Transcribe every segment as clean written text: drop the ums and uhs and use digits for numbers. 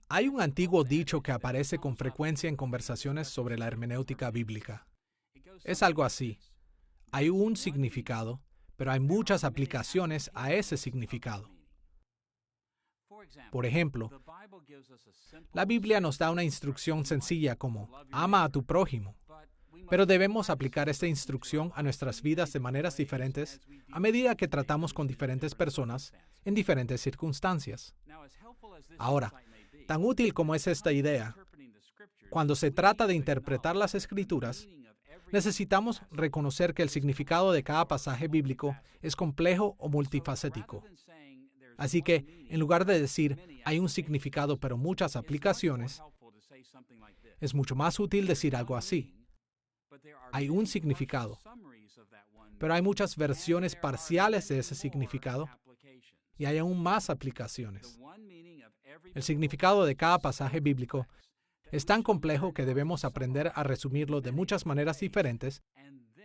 Hay un antiguo dicho que aparece con frecuencia en conversaciones sobre la hermenéutica bíblica. Es algo así. Hay un significado, pero hay muchas aplicaciones a ese significado. Por ejemplo, la Biblia nos da una instrucción sencilla como ama a tu prójimo, pero debemos aplicar esta instrucción a nuestras vidas de maneras diferentes a medida que tratamos con diferentes personas en diferentes circunstancias. Ahora, tan útil como es esta idea, cuando se trata de interpretar las Escrituras, necesitamos reconocer que el significado de cada pasaje bíblico es complejo o multifacético. Así que, en lugar de decir, hay un significado pero muchas aplicaciones, es mucho más útil decir algo así. Hay un significado, pero hay muchas versiones parciales de ese significado y hay aún más aplicaciones. El significado de cada pasaje bíblico es tan complejo que debemos aprender a resumirlo de muchas maneras diferentes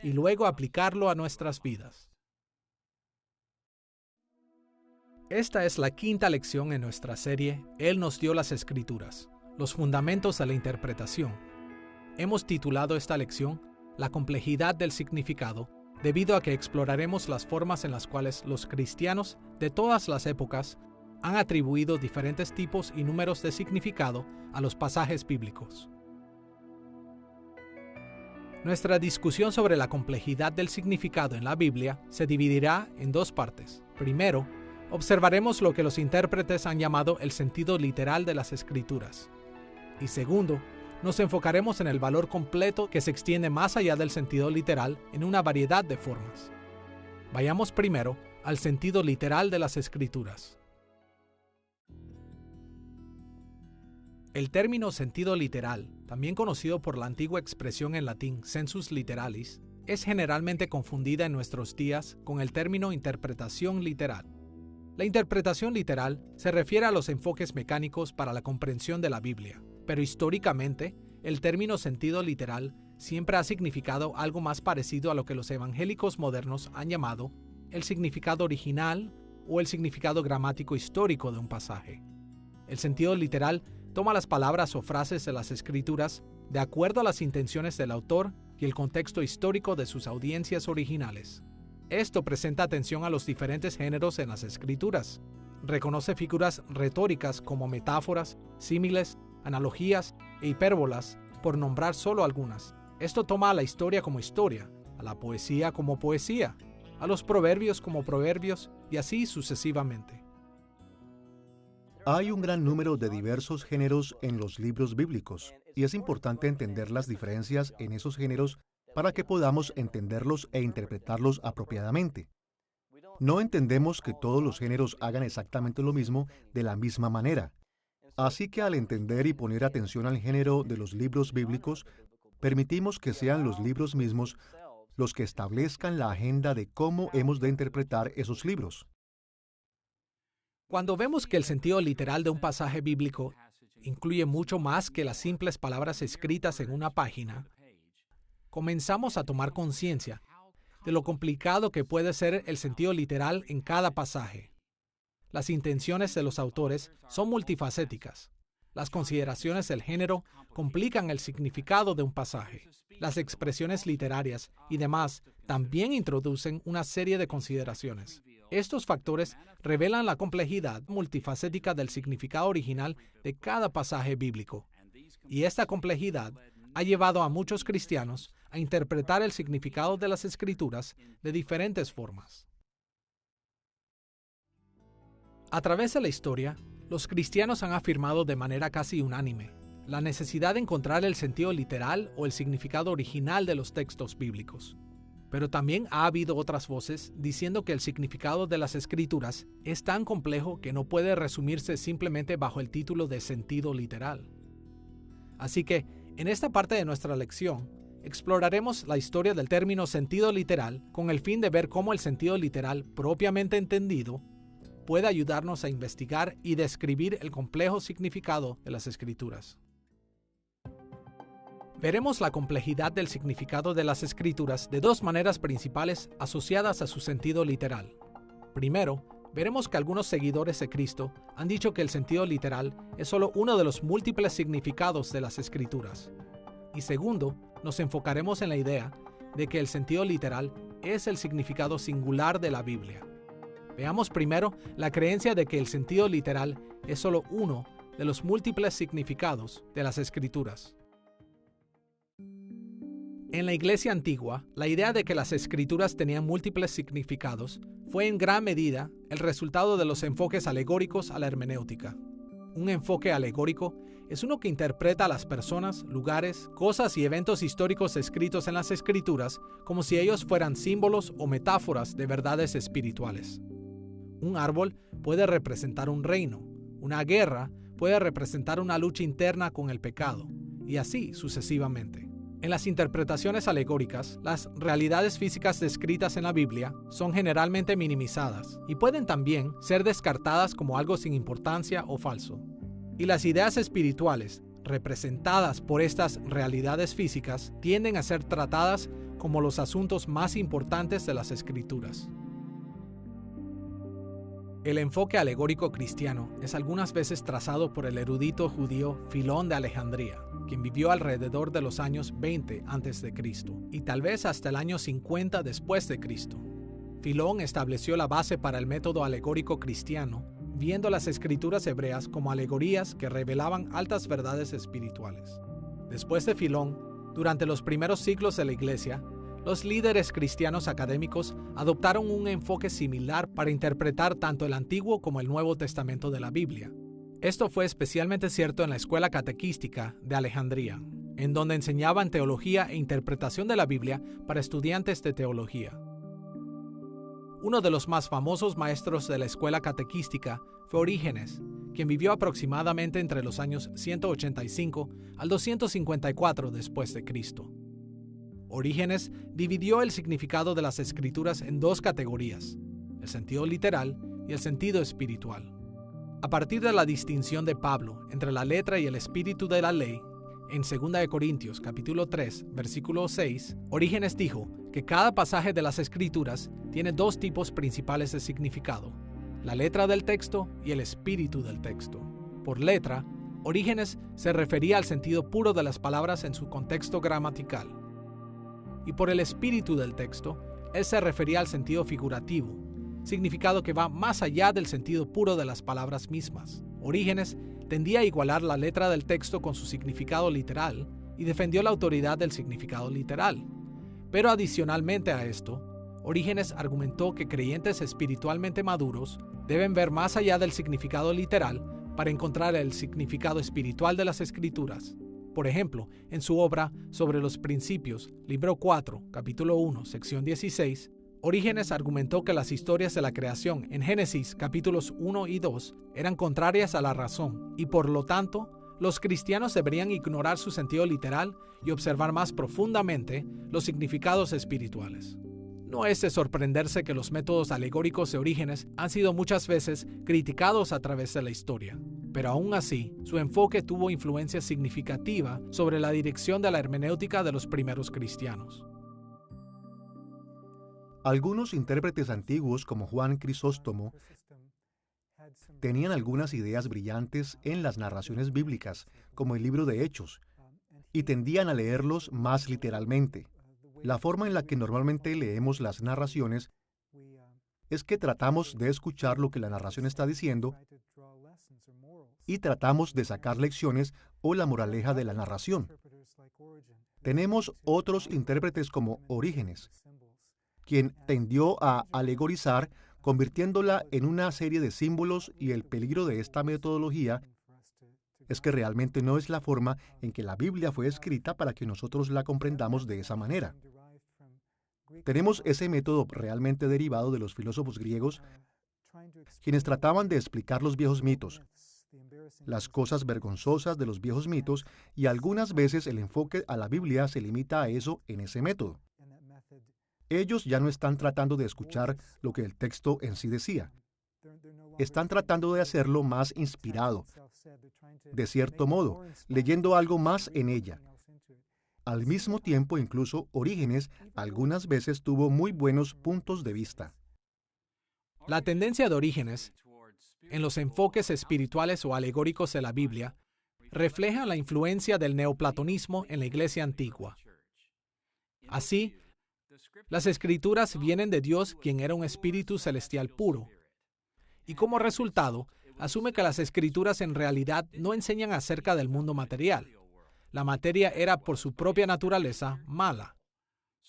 y luego aplicarlo a nuestras vidas. Esta es la quinta lección en nuestra serie Él nos dio las Escrituras, los fundamentos de la interpretación. Hemos titulado esta lección La complejidad del significado, debido a que exploraremos las formas en las cuales los cristianos de todas las épocas han atribuido diferentes tipos y números de significado a los pasajes bíblicos. Nuestra discusión sobre la complejidad del significado en la Biblia se dividirá en dos partes. Primero, observaremos lo que los intérpretes han llamado el sentido literal de las Escrituras. Y segundo, nos enfocaremos en el valor completo que se extiende más allá del sentido literal en una variedad de formas. Vayamos primero al sentido literal de las Escrituras. El término sentido literal, también conocido por la antigua expresión en latín sensus literalis, es generalmente confundida en nuestros días con el término interpretación literal. La interpretación literal se refiere a los enfoques mecánicos para la comprensión de la Biblia, pero históricamente, el término sentido literal siempre ha significado algo más parecido a lo que los evangélicos modernos han llamado el significado original o el significado gramático histórico de un pasaje. El sentido literal toma las palabras o frases de las Escrituras de acuerdo a las intenciones del autor y el contexto histórico de sus audiencias originales. Esto presenta atención a los diferentes géneros en las Escrituras. Reconoce figuras retóricas como metáforas, símiles, analogías e hipérbolas, por nombrar solo algunas. Esto toma a la historia como historia, a la poesía como poesía, a los proverbios como proverbios y así sucesivamente. Hay un gran número de diversos géneros en los libros bíblicos, y es importante entender las diferencias en esos géneros para que podamos entenderlos e interpretarlos apropiadamente. No entendemos que todos los géneros hagan exactamente lo mismo de la misma manera. Así que al entender y poner atención al género de los libros bíblicos, permitimos que sean los libros mismos los que establezcan la agenda de cómo hemos de interpretar esos libros. Cuando vemos que el sentido literal de un pasaje bíblico incluye mucho más que las simples palabras escritas en una página, comenzamos a tomar conciencia de lo complicado que puede ser el sentido literal en cada pasaje. Las intenciones de los autores son multifacéticas. Las consideraciones del género complican el significado de un pasaje. Las expresiones literarias y demás también introducen una serie de consideraciones. Estos factores revelan la complejidad multifacética del significado original de cada pasaje bíblico. Y esta complejidad ha llevado a muchos cristianos a interpretar el significado de las Escrituras de diferentes formas. A través de la historia, los cristianos han afirmado de manera casi unánime la necesidad de encontrar el sentido literal o el significado original de los textos bíblicos. Pero también ha habido otras voces diciendo que el significado de las Escrituras es tan complejo que no puede resumirse simplemente bajo el título de sentido literal. Así que, en esta parte de nuestra lección, exploraremos la historia del término sentido literal con el fin de ver cómo el sentido literal propiamente entendido puede ayudarnos a investigar y describir el complejo significado de las Escrituras. Veremos la complejidad del significado de las Escrituras de dos maneras principales asociadas a su sentido literal. Primero, cómo el significado de las Escrituras Veremos que algunos seguidores de Cristo han dicho que el sentido literal es solo uno de los múltiples significados de las Escrituras. Y segundo, nos enfocaremos en la idea de que el sentido literal es el significado singular de la Biblia. Veamos primero la creencia de que el sentido literal es solo uno de los múltiples significados de las Escrituras. En la Iglesia antigua, la idea de que las Escrituras tenían múltiples significados fue en gran medida el resultado de los enfoques alegóricos a la hermenéutica. Un enfoque alegórico es uno que interpreta a las personas, lugares, cosas y eventos históricos escritos en las Escrituras como si ellos fueran símbolos o metáforas de verdades espirituales. Un árbol puede representar un reino, una guerra puede representar una lucha interna con el pecado, y así sucesivamente. En las interpretaciones alegóricas, las realidades físicas descritas en la Biblia son generalmente minimizadas y pueden también ser descartadas como algo sin importancia o falso. Y las ideas espirituales, representadas por estas realidades físicas, tienden a ser tratadas como los asuntos más importantes de las Escrituras. El enfoque alegórico cristiano es algunas veces trazado por el erudito judío Filón de Alejandría, quien vivió alrededor de los años 20 a.C. y tal vez hasta el año 50 después de Cristo. Filón estableció la base para el método alegórico cristiano, viendo las escrituras hebreas como alegorías que revelaban altas verdades espirituales. Después de Filón, durante los primeros siglos de la Iglesia, los líderes cristianos académicos adoptaron un enfoque similar para interpretar tanto el Antiguo como el Nuevo Testamento de la Biblia. Esto fue especialmente cierto en la escuela catequística de Alejandría, en donde enseñaban teología e interpretación de la Biblia para estudiantes de teología. Uno de los más famosos maestros de la escuela catequística fue Orígenes, quien vivió aproximadamente entre los años 185 al 254 después de Cristo. Orígenes dividió el significado de las Escrituras en dos categorías, el sentido literal y el sentido espiritual. A partir de la distinción de Pablo entre la letra y el espíritu de la ley, en 2 Corintios capítulo 3, versículo 6, Orígenes dijo que cada pasaje de las Escrituras tiene dos tipos principales de significado, la letra del texto y el espíritu del texto. Por letra, Orígenes se refería al sentido puro de las palabras en su contexto gramatical. Y por el espíritu del texto, él se refería al sentido figurativo, significado que va más allá del sentido puro de las palabras mismas. Orígenes tendía a igualar la letra del texto con su significado literal y defendió la autoridad del significado literal. Pero adicionalmente a esto, Orígenes argumentó que creyentes espiritualmente maduros deben ver más allá del significado literal para encontrar el significado espiritual de las Escrituras. Por ejemplo, en su obra Sobre los Principios, libro 4, capítulo 1, sección 16, Orígenes argumentó que las historias de la creación en Génesis capítulos 1 y 2 eran contrarias a la razón y por lo tanto, los cristianos deberían ignorar su sentido literal y observar más profundamente los significados espirituales. No es de sorprenderse que los métodos alegóricos de Orígenes han sido muchas veces criticados a través de la historia, pero aún así, su enfoque tuvo influencia significativa sobre la dirección de la hermenéutica de los primeros cristianos. Algunos intérpretes antiguos, como Juan Crisóstomo, tenían algunas ideas brillantes en las narraciones bíblicas, como el libro de Hechos, y tendían a leerlos más literalmente. La forma en la que normalmente leemos las narraciones es que tratamos de escuchar lo que la narración está diciendo y tratamos de sacar lecciones o la moraleja de la narración. Tenemos otros intérpretes como Orígenes, quien tendió a alegorizar, convirtiéndola en una serie de símbolos, y el peligro de esta metodología es que realmente no es la forma en que la Biblia fue escrita para que nosotros la comprendamos de esa manera. Tenemos ese método realmente derivado de los filósofos griegos, quienes trataban de explicar los viejos mitos, las cosas vergonzosas de los viejos mitos, y algunas veces el enfoque a la Biblia se limita a eso en ese método. Ellos ya no están tratando de escuchar lo que el texto en sí decía. Están tratando de hacerlo más inspirado, de cierto modo, leyendo algo más en ella. Al mismo tiempo, incluso Orígenes algunas veces tuvo muy buenos puntos de vista. La tendencia de Orígenes en los enfoques espirituales o alegóricos de la Biblia refleja la influencia del neoplatonismo en la Iglesia antigua. Así, las Escrituras vienen de Dios, quien era un espíritu celestial puro, y como resultado, asume que las Escrituras en realidad no enseñan acerca del mundo material. La materia era por su propia naturaleza mala.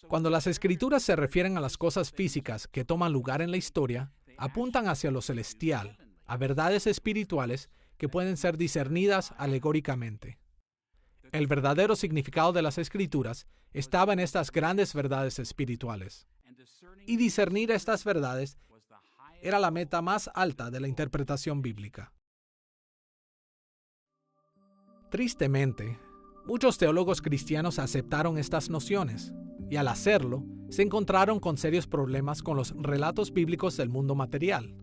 Cuando las Escrituras se refieren a las cosas físicas que toman lugar en la historia, apuntan hacia lo celestial, a verdades espirituales que pueden ser discernidas alegóricamente. El verdadero significado de las Escrituras estaba en estas grandes verdades espirituales. Y discernir estas verdades era la meta más alta de la interpretación bíblica. Tristemente, muchos teólogos cristianos aceptaron estas nociones, y al hacerlo, se encontraron con serios problemas con los relatos bíblicos del mundo material.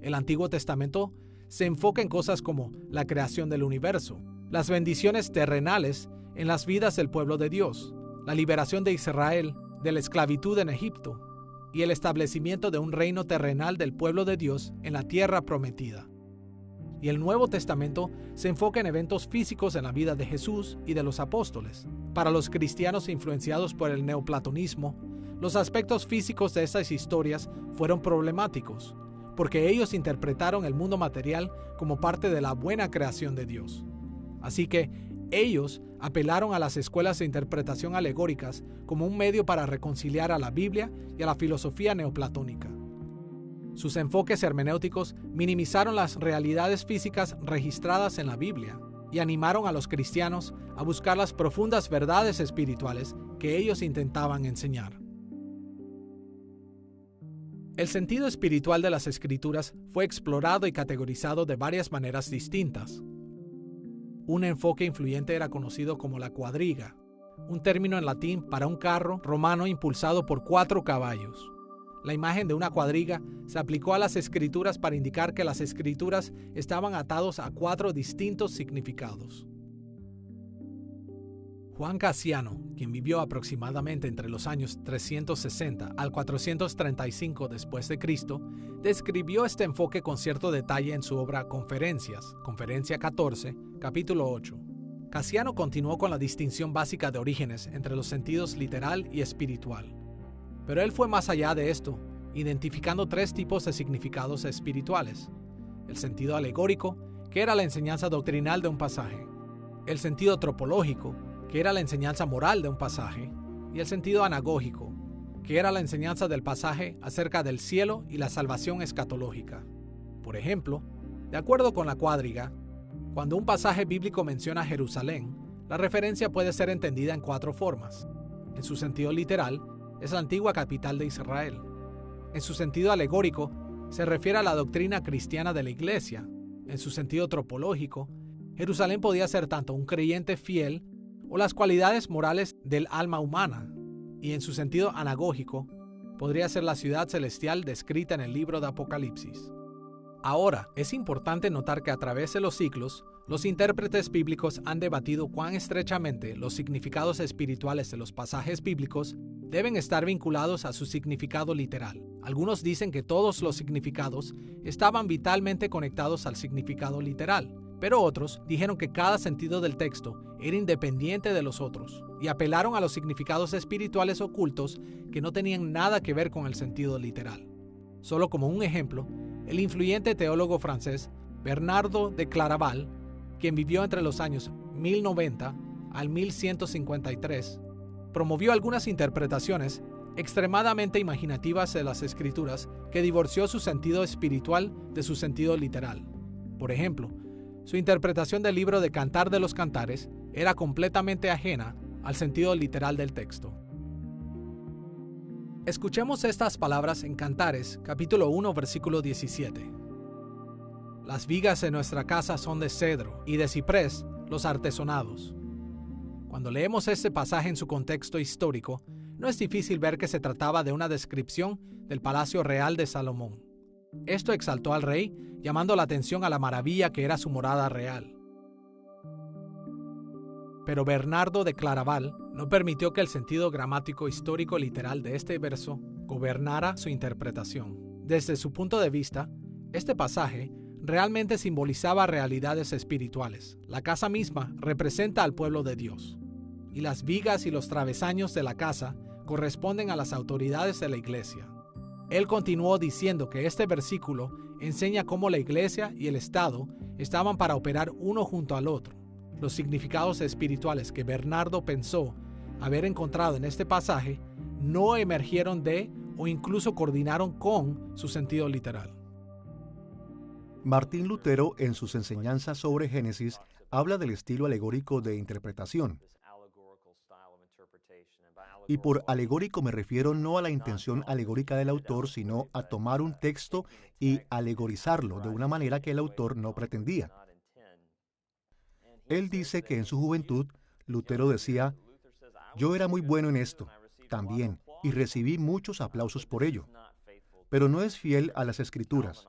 El Antiguo Testamento se enfoca en cosas como la creación del universo, las bendiciones terrenales en las vidas del pueblo de Dios, la liberación de Israel de la esclavitud en Egipto y el establecimiento de un reino terrenal del pueblo de Dios en la tierra prometida. Y el Nuevo Testamento se enfoca en eventos físicos en la vida de Jesús y de los apóstoles. Para los cristianos influenciados por el neoplatonismo, los aspectos físicos de estas historias fueron problemáticos, porque ellos interpretaron el mundo material como parte de la buena creación de Dios. Así que ellos apelaron a las escuelas de interpretación alegóricas como un medio para reconciliar a la Biblia y a la filosofía neoplatónica. Sus enfoques hermenéuticos minimizaron las realidades físicas registradas en la Biblia y animaron a los cristianos a buscar las profundas verdades espirituales que ellos intentaban enseñar. El sentido espiritual de las Escrituras fue explorado y categorizado de varias maneras distintas. Un enfoque influyente era conocido como la cuadriga, un término en latín para un carro romano impulsado por 4 caballos. La imagen de una cuadriga se aplicó a las Escrituras para indicar que las Escrituras estaban atados a 4 distintos significados. Juan Cassiano, quien vivió aproximadamente entre los años 360 al 435 después de Cristo, describió este enfoque con cierto detalle en su obra Conferencias, Conferencia 14, capítulo 8. Cassiano continuó con la distinción básica de Orígenes entre los sentidos literal y espiritual. Pero él fue más allá de esto, identificando 3 tipos de significados espirituales: el sentido alegórico, que era la enseñanza doctrinal de un pasaje; el sentido tropológico, que era la enseñanza moral de un pasaje; y el sentido anagógico, que era la enseñanza del pasaje acerca del cielo y la salvación escatológica. Por ejemplo, de acuerdo con la cuadriga, cuando un pasaje bíblico menciona Jerusalén, la referencia puede ser entendida en 4 formas. En su sentido literal, es la antigua capital de Israel. En su sentido alegórico, se refiere a la doctrina cristiana de la Iglesia. En su sentido tropológico, Jerusalén podía ser tanto un creyente fiel o las cualidades morales del alma humana. Y en su sentido anagógico, podría ser la ciudad celestial descrita en el libro de Apocalipsis. Ahora, es importante notar que a través de los siglos, los intérpretes bíblicos han debatido cuán estrechamente los significados espirituales de los pasajes bíblicos deben estar vinculados a su significado literal. Algunos dicen que todos los significados estaban vitalmente conectados al significado literal, pero otros dijeron que cada sentido del texto era independiente de los otros y apelaron a los significados espirituales ocultos que no tenían nada que ver con el sentido literal. Solo como un ejemplo, el influyente teólogo francés Bernardo de Claraval, quien vivió entre los años 1090 al 1153, promovió algunas interpretaciones extremadamente imaginativas de las Escrituras que divorció su sentido espiritual de su sentido literal. Por ejemplo, su interpretación del libro de Cantar de los Cantares era completamente ajena al sentido literal del texto. Escuchemos estas palabras en Cantares, capítulo 1, versículo 17. Las vigas de nuestra casa son de cedro y de ciprés los artesonados. Cuando leemos este pasaje en su contexto histórico, no es difícil ver que se trataba de una descripción del palacio real de Salomón. Esto exaltó al rey, llamando la atención a la maravilla que era su morada real. Pero Bernardo de Claraval no permitió que el sentido gramático histórico literal de este verso gobernara su interpretación. Desde su punto de vista, este pasaje realmente simbolizaba realidades espirituales. La casa misma representa al pueblo de Dios, y las vigas y los travesaños de la casa corresponden a las autoridades de la iglesia. Él continuó diciendo que este versículo enseña cómo la iglesia y el Estado estaban para operar uno junto al otro. Los significados espirituales que Bernardo pensó haber encontrado en este pasaje no emergieron de o incluso coordinaron con su sentido literal. Martín Lutero, en sus enseñanzas sobre Génesis, habla del estilo alegórico de interpretación. Y por alegórico me refiero no a la intención alegórica del autor, sino a tomar un texto y alegorizarlo de una manera que el autor no pretendía. Él dice que en su juventud, Lutero decía, yo era muy bueno en esto, también, y recibí muchos aplausos por ello, pero no es fiel a las Escrituras.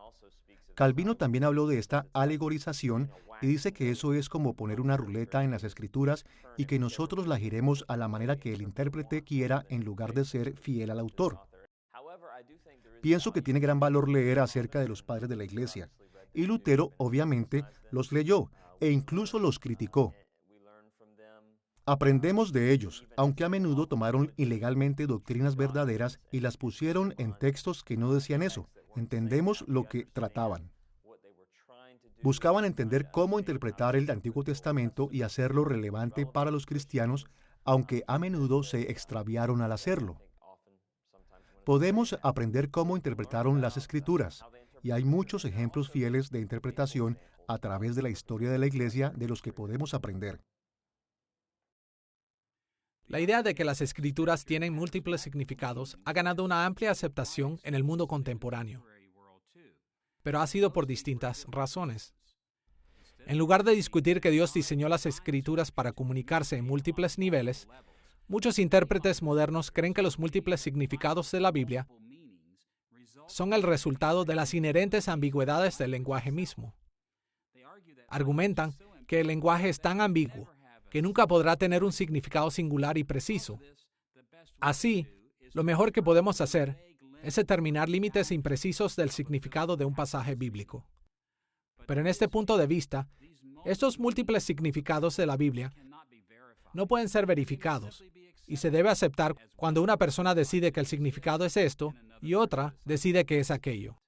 Calvino también habló de esta alegorización y dice que eso es como poner una ruleta en las Escrituras y que nosotros la giremos a la manera que el intérprete quiera en lugar de ser fiel al autor. Pienso que tiene gran valor leer acerca de los padres de la Iglesia, y Lutero obviamente los leyó e incluso los criticó. Aprendemos de ellos, aunque a menudo tomaron ilegalmente doctrinas verdaderas y las pusieron en textos que no decían eso. Entendemos lo que trataban. Buscaban entender cómo interpretar el Antiguo Testamento y hacerlo relevante para los cristianos, aunque a menudo se extraviaron al hacerlo. Podemos aprender cómo interpretaron las Escrituras, y hay muchos ejemplos fieles de interpretación a través de la historia de la Iglesia de los que podemos aprender. La idea de que las Escrituras tienen múltiples significados ha ganado una amplia aceptación en el mundo contemporáneo, pero ha sido por distintas razones. En lugar de discutir que Dios diseñó las Escrituras para comunicarse en múltiples niveles, muchos intérpretes modernos creen que los múltiples significados de la Biblia son el resultado de las inherentes ambigüedades del lenguaje mismo. Argumentan que el lenguaje es tan ambiguo que nunca podrá tener un significado singular y preciso. Así, lo mejor que podemos hacer es determinar límites imprecisos del significado de un pasaje bíblico. Pero en este punto de vista, estos múltiples significados de la Biblia no pueden ser verificados y se debe aceptar cuando una persona decide que el significado es esto y otra decide que es aquello.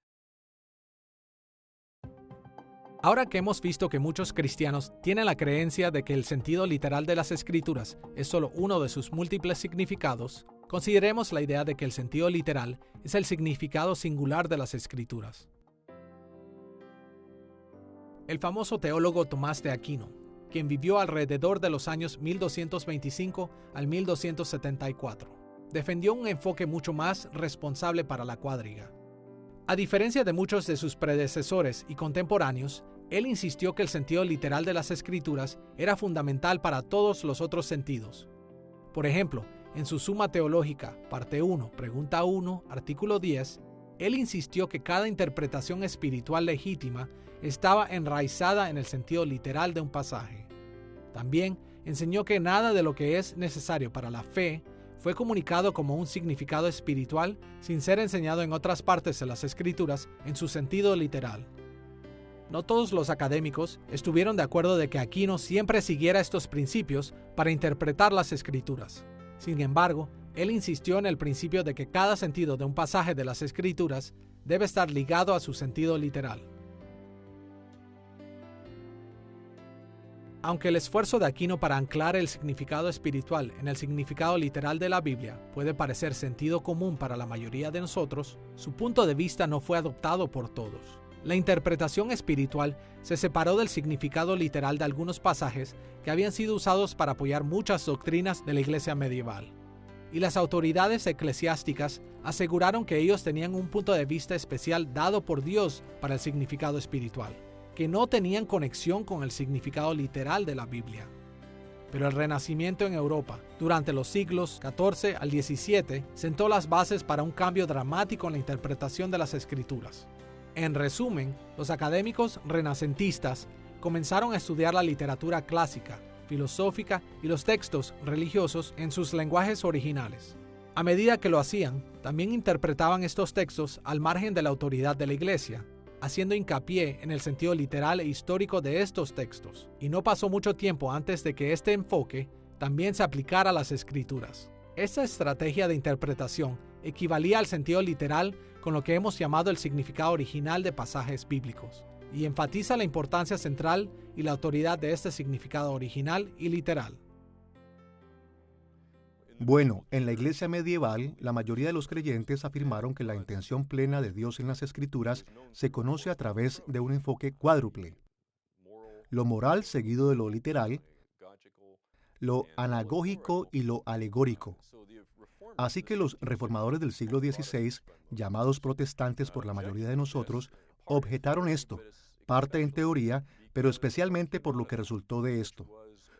Ahora que hemos visto que muchos cristianos tienen la creencia de que el sentido literal de las Escrituras es solo uno de sus múltiples significados, consideremos la idea de que el sentido literal es el significado singular de las Escrituras. El famoso teólogo Tomás de Aquino, quien vivió alrededor de los años 1225 al 1274, defendió un enfoque mucho más responsable para la cuadriga. A diferencia de muchos de sus predecesores y contemporáneos, él insistió que el sentido literal de las Escrituras era fundamental para todos los otros sentidos. Por ejemplo, en su Suma Teológica, parte 1, pregunta 1, artículo 10, él insistió que cada interpretación espiritual legítima estaba enraizada en el sentido literal de un pasaje. También enseñó que nada de lo que es necesario para la fe fue comunicado como un significado espiritual sin ser enseñado en otras partes de las Escrituras en su sentido literal. No todos los académicos estuvieron de acuerdo de que Aquino siempre siguiera estos principios para interpretar las Escrituras. Sin embargo, él insistió en el principio de que cada sentido de un pasaje de las Escrituras debe estar ligado a su sentido literal. Aunque el esfuerzo de Aquino para anclar el significado espiritual en el significado literal de la Biblia puede parecer sentido común para la mayoría de nosotros, su punto de vista no fue adoptado por todos. La interpretación espiritual se separó del significado literal de algunos pasajes que habían sido usados para apoyar muchas doctrinas de la Iglesia medieval. Y las autoridades eclesiásticas aseguraron que ellos tenían un punto de vista especial dado por Dios para el significado espiritual, que no tenían conexión con el significado literal de la Biblia. Pero el Renacimiento en Europa, durante los siglos XIV al XVII, sentó las bases para un cambio dramático en la interpretación de las Escrituras. En resumen, los académicos renacentistas comenzaron a estudiar la literatura clásica, filosófica y los textos religiosos en sus lenguajes originales. A medida que lo hacían, también interpretaban estos textos al margen de la autoridad de la Iglesia, haciendo hincapié en el sentido literal e histórico de estos textos. Y no pasó mucho tiempo antes de que este enfoque también se aplicara a las Escrituras. Esta estrategia de interpretación equivalía al sentido literal con lo que hemos llamado el significado original de pasajes bíblicos, y enfatiza la importancia central y la autoridad de este significado original y literal. Bueno, en la iglesia medieval, la mayoría de los creyentes afirmaron que la intención plena de Dios en las Escrituras se conoce a través de un enfoque cuádruple: lo moral seguido de lo literal, lo anagógico y lo alegórico. Así que los reformadores del siglo XVI, llamados protestantes por la mayoría de nosotros, objetaron esto, parte en teoría, pero especialmente por lo que resultó de esto,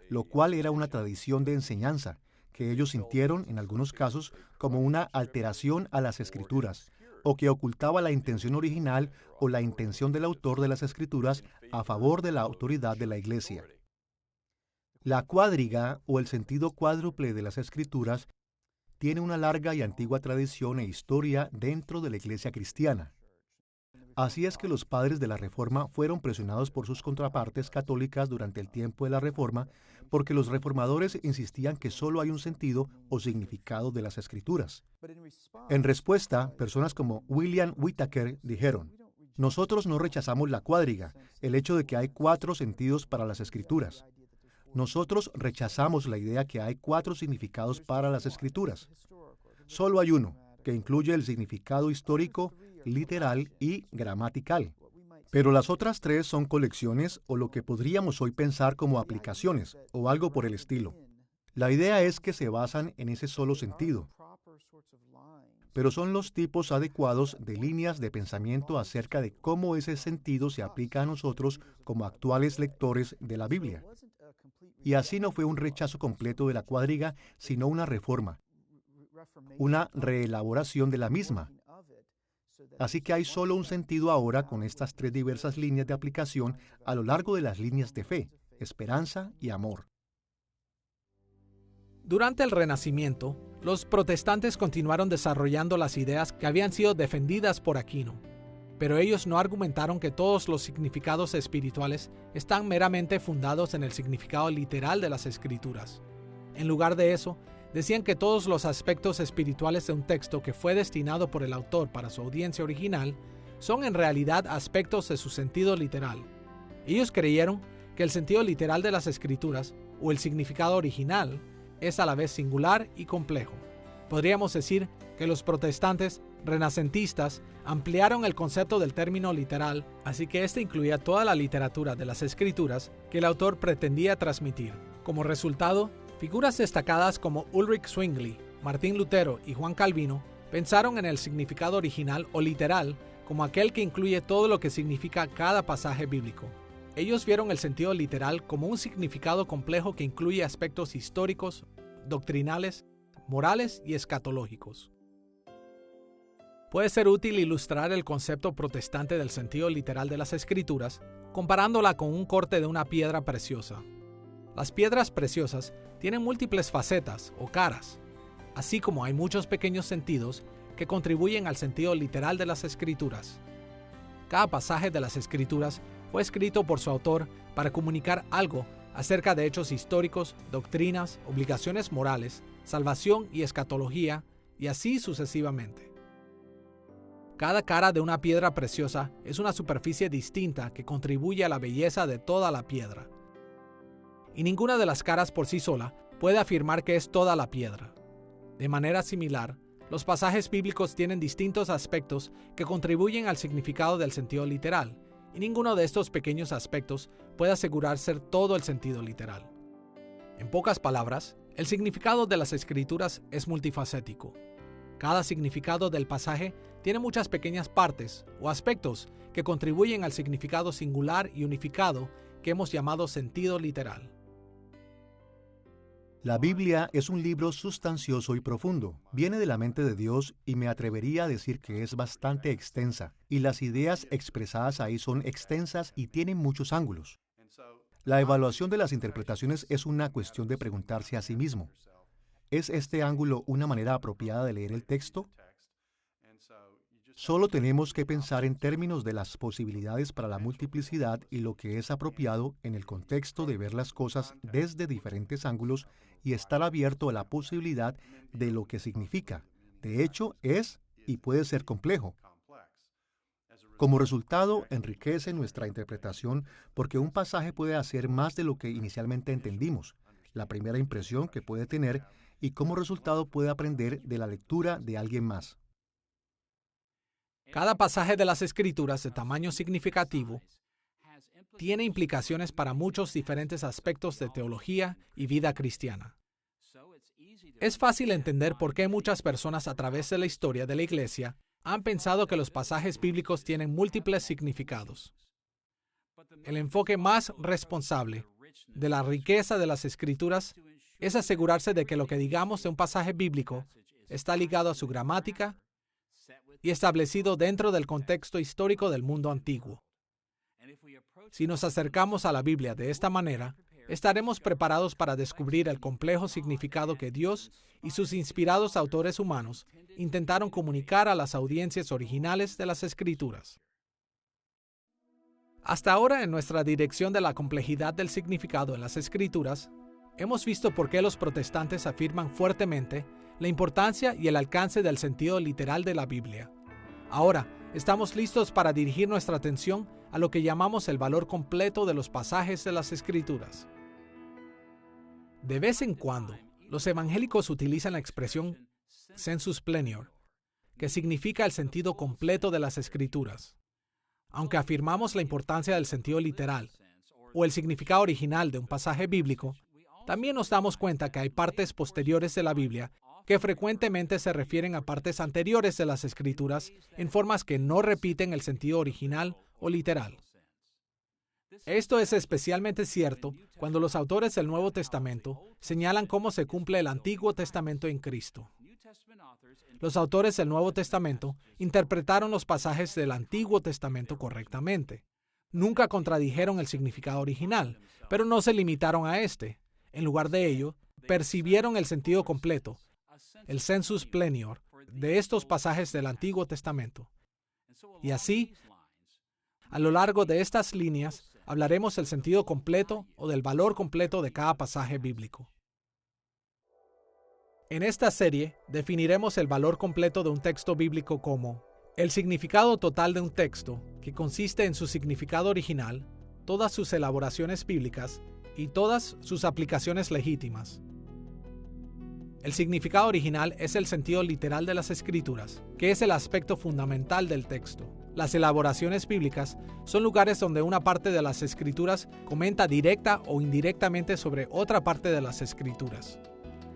lo cual era una tradición de enseñanza, que ellos sintieron, en algunos casos, como una alteración a las Escrituras, o que ocultaba la intención original o la intención del autor de las Escrituras a favor de la autoridad de la Iglesia. La cuádriga, o el sentido cuádruple de las Escrituras, tiene una larga y antigua tradición e historia dentro de la Iglesia cristiana. Así es que los padres de la Reforma fueron presionados por sus contrapartes católicas durante el tiempo de la Reforma, porque los reformadores insistían que solo hay un sentido o significado de las Escrituras. En respuesta, personas como William Whitaker dijeron: nosotros no rechazamos la cuádriga, el hecho de que hay 4 sentidos para las Escrituras. Nosotros rechazamos la idea que hay 4 significados para las Escrituras. Solo hay uno, que incluye el significado histórico, literal y gramatical. Pero las otras 3 son colecciones o lo que podríamos hoy pensar como aplicaciones o algo por el estilo. La idea es que se basan en ese solo sentido, pero son los tipos adecuados de líneas de pensamiento acerca de cómo ese sentido se aplica a nosotros como actuales lectores de la Biblia. Y así no fue un rechazo completo de la cuádriga, sino una reforma, una reelaboración de la misma. Así que hay solo un sentido ahora con estas 3 diversas líneas de aplicación a lo largo de las líneas de fe, esperanza y amor. Durante el Renacimiento, los protestantes continuaron desarrollando las ideas que habían sido defendidas por Aquino, pero ellos no argumentaron que todos los significados espirituales están meramente fundados en el significado literal de las Escrituras. En lugar de eso, decían que todos los aspectos espirituales de un texto que fue destinado por el autor para su audiencia original son en realidad aspectos de su sentido literal. Ellos creyeron que el sentido literal de las Escrituras, o el significado original, es a la vez singular y complejo. Podríamos decir que los protestantes renacentistas ampliaron el concepto del término literal, así que este incluía toda la literatura de las Escrituras que el autor pretendía transmitir. Como resultado, figuras destacadas como Ulrich Zwingli, Martín Lutero y Juan Calvino pensaron en el significado original o literal como aquel que incluye todo lo que significa cada pasaje bíblico. Ellos vieron el sentido literal como un significado complejo que incluye aspectos históricos, doctrinales, morales y escatológicos. Puede ser útil ilustrar el concepto protestante del sentido literal de las Escrituras comparándola con un corte de una piedra preciosa. Las piedras preciosas tienen múltiples facetas o caras, así como hay muchos pequeños sentidos que contribuyen al sentido literal de las Escrituras. Cada pasaje de las Escrituras fue escrito por su autor para comunicar algo acerca de hechos históricos, doctrinas, obligaciones morales, salvación y escatología, y así sucesivamente. Cada cara de una piedra preciosa es una superficie distinta que contribuye a la belleza de toda la piedra. Y ninguna de las caras por sí sola puede afirmar que es toda la piedra. De manera similar, los pasajes bíblicos tienen distintos aspectos que contribuyen al significado del sentido literal, y ninguno de estos pequeños aspectos puede asegurar ser todo el sentido literal. En pocas palabras, el significado de las Escrituras es multifacético. Cada significado del pasaje tiene muchas pequeñas partes o aspectos que contribuyen al significado singular y unificado que hemos llamado sentido literal. La Biblia es un libro sustancioso y profundo. Viene de la mente de Dios y me atrevería a decir que es bastante extensa, y las ideas expresadas ahí son extensas y tienen muchos ángulos. La evaluación de las interpretaciones es una cuestión de preguntarse a sí mismo: ¿Es este ángulo una manera apropiada de leer el texto? Solo tenemos que pensar en términos de las posibilidades para la multiplicidad y lo que es apropiado en el contexto de ver las cosas desde diferentes ángulos y estar abierto a la posibilidad de lo que significa. De hecho, es y puede ser complejo. Como resultado, enriquece nuestra interpretación porque un pasaje puede hacer más de lo que inicialmente entendimos, la primera impresión que puede tener y como resultado puede aprender de la lectura de alguien más. Cada pasaje de las Escrituras de tamaño significativo tiene implicaciones para muchos diferentes aspectos de teología y vida cristiana. Es fácil entender por qué muchas personas a través de la historia de la Iglesia han pensado que los pasajes bíblicos tienen múltiples significados. El enfoque más responsable de la riqueza de las Escrituras es asegurarse de que lo que digamos de un pasaje bíblico está ligado a su gramática y establecido dentro del contexto histórico del mundo antiguo. Si nos acercamos a la Biblia de esta manera, estaremos preparados para descubrir el complejo significado que Dios y sus inspirados autores humanos intentaron comunicar a las audiencias originales de las Escrituras. Hasta ahora, en nuestra dirección de la complejidad del significado en las Escrituras, hemos visto por qué los protestantes afirman fuertemente la importancia y el alcance del sentido literal de la Biblia. Ahora, estamos listos para dirigir nuestra atención a lo que llamamos el valor completo de los pasajes de las Escrituras. De vez en cuando, los evangélicos utilizan la expresión sensus plenior, que significa el sentido completo de las Escrituras. Aunque afirmamos la importancia del sentido literal o el significado original de un pasaje bíblico, también nos damos cuenta que hay partes posteriores de la Biblia que frecuentemente se refieren a partes anteriores de las Escrituras en formas que no repiten el sentido original o literal. Esto es especialmente cierto cuando los autores del Nuevo Testamento señalan cómo se cumple el Antiguo Testamento en Cristo. Los autores del Nuevo Testamento interpretaron los pasajes del Antiguo Testamento correctamente. Nunca contradijeron el significado original, pero no se limitaron a este. En lugar de ello, percibieron el sentido completo, el sensus plenior, de estos pasajes del Antiguo Testamento. Y así, a lo largo de estas líneas, hablaremos del sentido completo o del valor completo de cada pasaje bíblico. En esta serie, definiremos el valor completo de un texto bíblico como el significado total de un texto, que consiste en su significado original, todas sus elaboraciones bíblicas y todas sus aplicaciones legítimas. El significado original es el sentido literal de las Escrituras, que es el aspecto fundamental del texto. Las elaboraciones bíblicas son lugares donde una parte de las Escrituras comenta directa o indirectamente sobre otra parte de las Escrituras.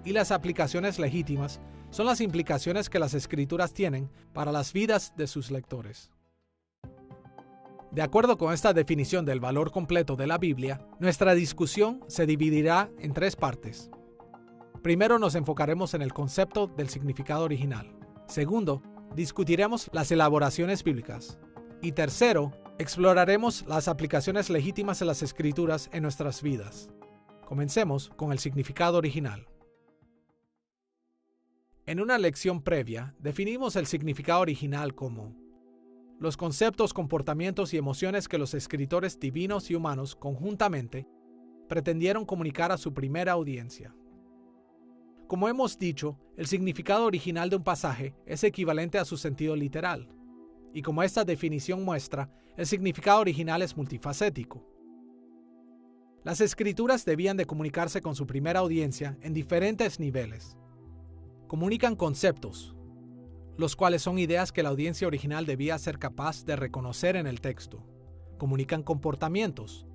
Y las aplicaciones legítimas son las implicaciones que las Escrituras tienen para las vidas de sus lectores. De acuerdo con esta definición del valor completo de la Biblia, nuestra discusión se dividirá en tres partes. Primero, nos enfocaremos en el concepto del significado original. Segundo, discutiremos las elaboraciones bíblicas. Y tercero, exploraremos las aplicaciones legítimas de las Escrituras en nuestras vidas. Comencemos con el significado original. En una lección previa, definimos el significado original como los conceptos, comportamientos y emociones que los escritores divinos y humanos conjuntamente pretendieron comunicar a su primera audiencia. Como hemos dicho, el significado original de un pasaje es equivalente a su sentido literal. Y como esta definición muestra, el significado original es multifacético. Las Escrituras debían de comunicarse con su primera audiencia en diferentes niveles. Comunican conceptos, los cuales son ideas que la audiencia original debía ser capaz de reconocer en el texto. Comunican comportamientos,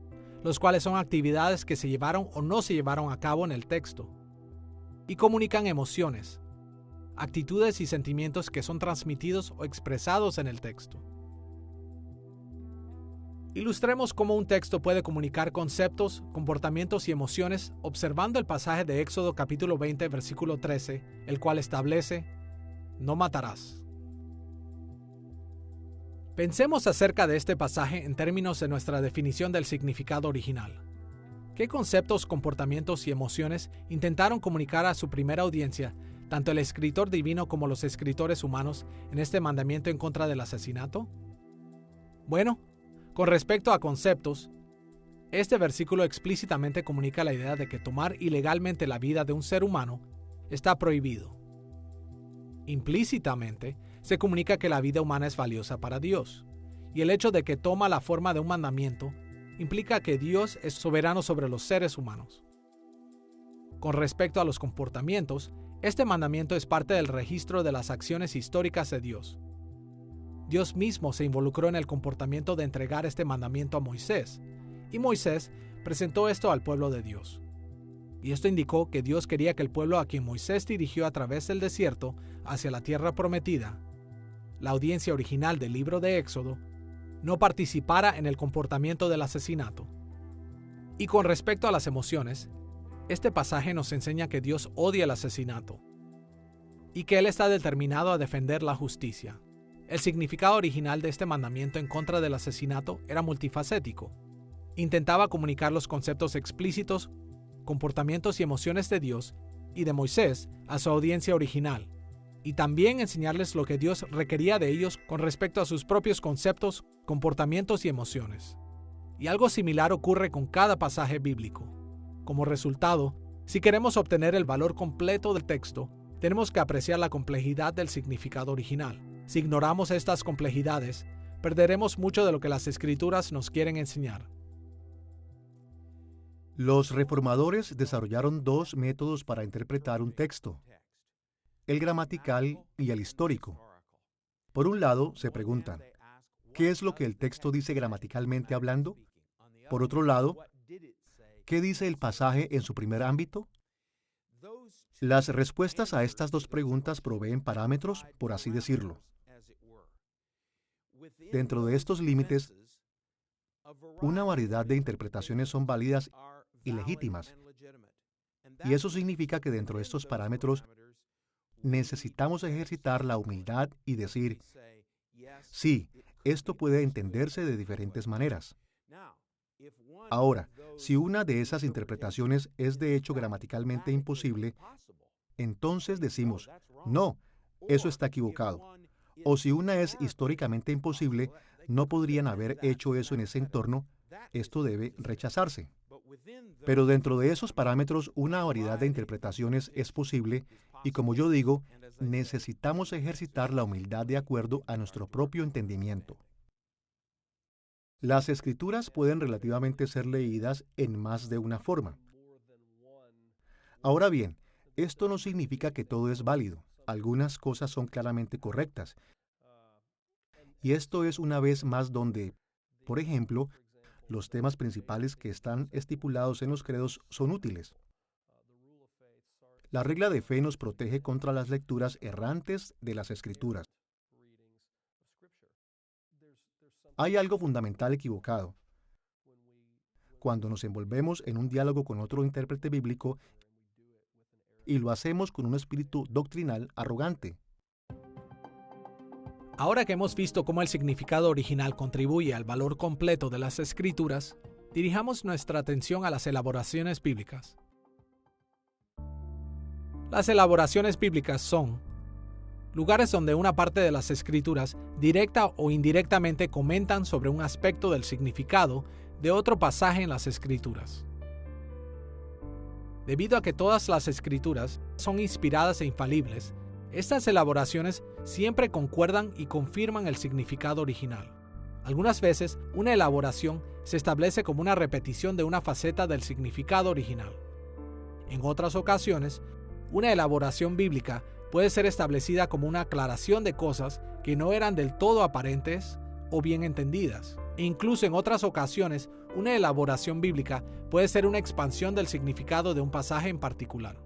los cuales son actividades que se llevaron o no se llevaron a cabo en el texto. Y comunican emociones, actitudes y sentimientos que son transmitidos o expresados en el texto. Ilustremos cómo un texto puede comunicar conceptos, comportamientos y emociones observando el pasaje de Éxodo capítulo 20, versículo 13, el cual establece: no matarás. Pensemos acerca de este pasaje en términos de nuestra definición del significado original. ¿Qué ¿Qué conceptos, comportamientos y emociones intentaron comunicar a su primera audiencia, tanto el escritor divino como los escritores humanos, en este mandamiento en contra del asesinato? Bueno, con respecto a conceptos, este versículo explícitamente comunica la idea de que tomar ilegalmente la vida de un ser humano está prohibido. Implícitamente, se comunica que la vida humana es valiosa para Dios, y el hecho de que toma la forma de un mandamiento implica que Dios es soberano sobre los seres humanos. Con respecto a los comportamientos, este mandamiento es parte del registro de las acciones históricas de Dios. Dios mismo se involucró en el comportamiento de entregar este mandamiento a Moisés, y Moisés presentó esto al pueblo de Dios. Y esto indicó que Dios quería que el pueblo a quien Moisés dirigió a través del desierto hacia la tierra prometida, la audiencia original del libro de Éxodo, no participara en el comportamiento del asesinato. Y con respecto a las emociones, este pasaje nos enseña que Dios odia el asesinato y que Él está determinado a defender la justicia. El significado original de este mandamiento en contra del asesinato era multifacético. Intentaba comunicar los conceptos explícitos, comportamientos y emociones de Dios y de Moisés a su audiencia original, y también enseñarles lo que Dios requería de ellos con respecto a sus propios conceptos, comportamientos y emociones. Y algo similar ocurre con cada pasaje bíblico. Como resultado, si queremos obtener el valor completo del texto, tenemos que apreciar la complejidad del significado original. Si ignoramos estas complejidades, perderemos mucho de lo que las Escrituras nos quieren enseñar. Los reformadores desarrollaron dos métodos para interpretar un texto: el gramatical y el histórico. Por un lado, se preguntan, ¿qué es lo que el texto dice gramaticalmente hablando? Por otro lado, ¿qué dice el pasaje en su primer ámbito? Las respuestas a estas dos preguntas proveen parámetros, por así decirlo. Dentro de estos límites, una variedad de interpretaciones son válidas y legítimas. Y eso significa que dentro de estos parámetros necesitamos ejercitar la humildad y decir, sí, esto puede entenderse de diferentes maneras. Ahora, si una de esas interpretaciones es de hecho gramaticalmente imposible, entonces decimos, no, eso está equivocado. O si una es históricamente imposible, no podrían haber hecho eso en ese entorno, esto debe rechazarse. Pero dentro de esos parámetros, una variedad de interpretaciones es posible y, como yo digo, necesitamos ejercitar la humildad de acuerdo a nuestro propio entendimiento. Las Escrituras pueden relativamente ser leídas en más de una forma. Ahora bien, esto no significa que todo es válido. Algunas cosas son claramente correctas. Y esto es una vez más donde, por ejemplo, los temas principales que están estipulados en los credos son útiles. La regla de fe nos protege contra las lecturas errantes de las Escrituras. Hay algo fundamental equivocado cuando nos envolvemos en un diálogo con otro intérprete bíblico y lo hacemos con un espíritu doctrinal arrogante. Ahora que hemos visto cómo el significado original contribuye al valor completo de las Escrituras, dirijamos nuestra atención a las elaboraciones bíblicas. Las elaboraciones bíblicas son lugares donde una parte de las Escrituras, directa o indirectamente, comentan sobre un aspecto del significado de otro pasaje en las Escrituras. Debido a que todas las Escrituras son inspiradas e infalibles, estas elaboraciones siempre concuerdan y confirman el significado original. Algunas veces, una elaboración se establece como una repetición de una faceta del significado original. En otras ocasiones, una elaboración bíblica puede ser establecida como una aclaración de cosas que no eran del todo aparentes o bien entendidas. E incluso en otras ocasiones, una elaboración bíblica puede ser una expansión del significado de un pasaje en particular.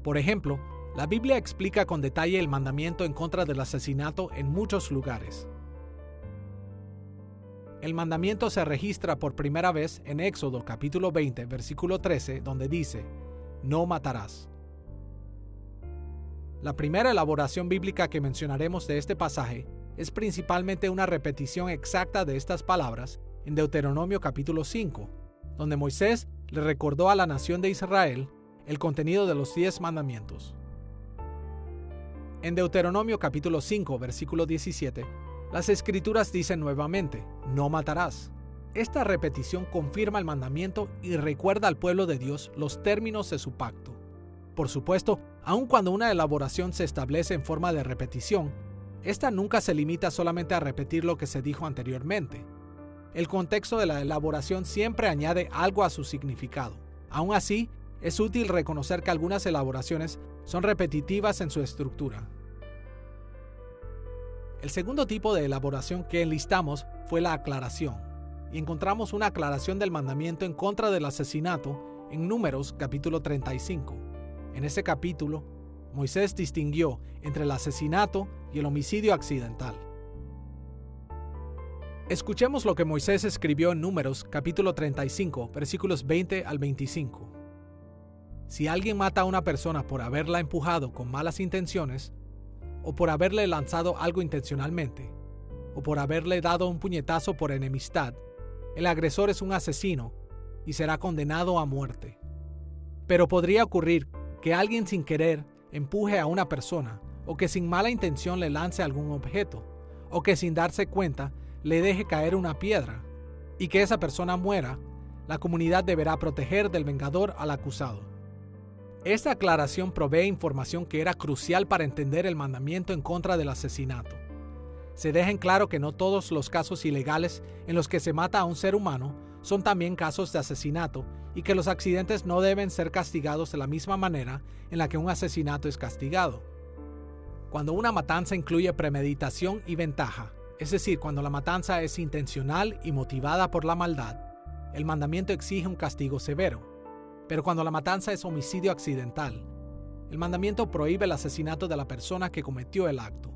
Por ejemplo, la Biblia explica con detalle el mandamiento en contra del asesinato en muchos lugares. El mandamiento se registra por primera vez en Éxodo capítulo 20, versículo 13, donde dice, «No matarás». La primera elaboración bíblica que mencionaremos de este pasaje es principalmente una repetición exacta de estas palabras en Deuteronomio capítulo 5, donde Moisés le recordó a la nación de Israel el contenido de los 10 mandamientos. En Deuteronomio capítulo 5, versículo 17, las Escrituras dicen nuevamente, no matarás. Esta repetición confirma el mandamiento y recuerda al pueblo de Dios los términos de su pacto. Por supuesto, aun cuando una elaboración se establece en forma de repetición, esta nunca se limita solamente a repetir lo que se dijo anteriormente. El contexto de la elaboración siempre añade algo a su significado. Aún así, es útil reconocer que algunas elaboraciones son repetitivas en su estructura. El segundo tipo de elaboración que enlistamos fue la aclaración, y encontramos una aclaración del mandamiento en contra del asesinato en Números capítulo 35. En ese capítulo, Moisés distinguió entre el asesinato y el homicidio accidental. Escuchemos lo que Moisés escribió en Números capítulo 35, versículos 20 al 25. Si alguien mata a una persona por haberla empujado con malas intenciones, o por haberle lanzado algo intencionalmente, o por haberle dado un puñetazo por enemistad, el agresor es un asesino y será condenado a muerte. Pero podría ocurrir que alguien sin querer empuje a una persona, o que sin mala intención le lance algún objeto, o que sin darse cuenta le deje caer una piedra, y que esa persona muera. La comunidad deberá proteger del vengador al acusado. Esta aclaración provee información que era crucial para entender el mandamiento en contra del asesinato. Se deja en claro que no todos los casos ilegales en los que se mata a un ser humano son también casos de asesinato y que los accidentes no deben ser castigados de la misma manera en la que un asesinato es castigado. Cuando una matanza incluye premeditación y ventaja, es decir, cuando la matanza es intencional y motivada por la maldad, el mandamiento exige un castigo severo. Pero cuando la matanza es homicidio accidental, el mandamiento prohíbe el asesinato de la persona que cometió el acto.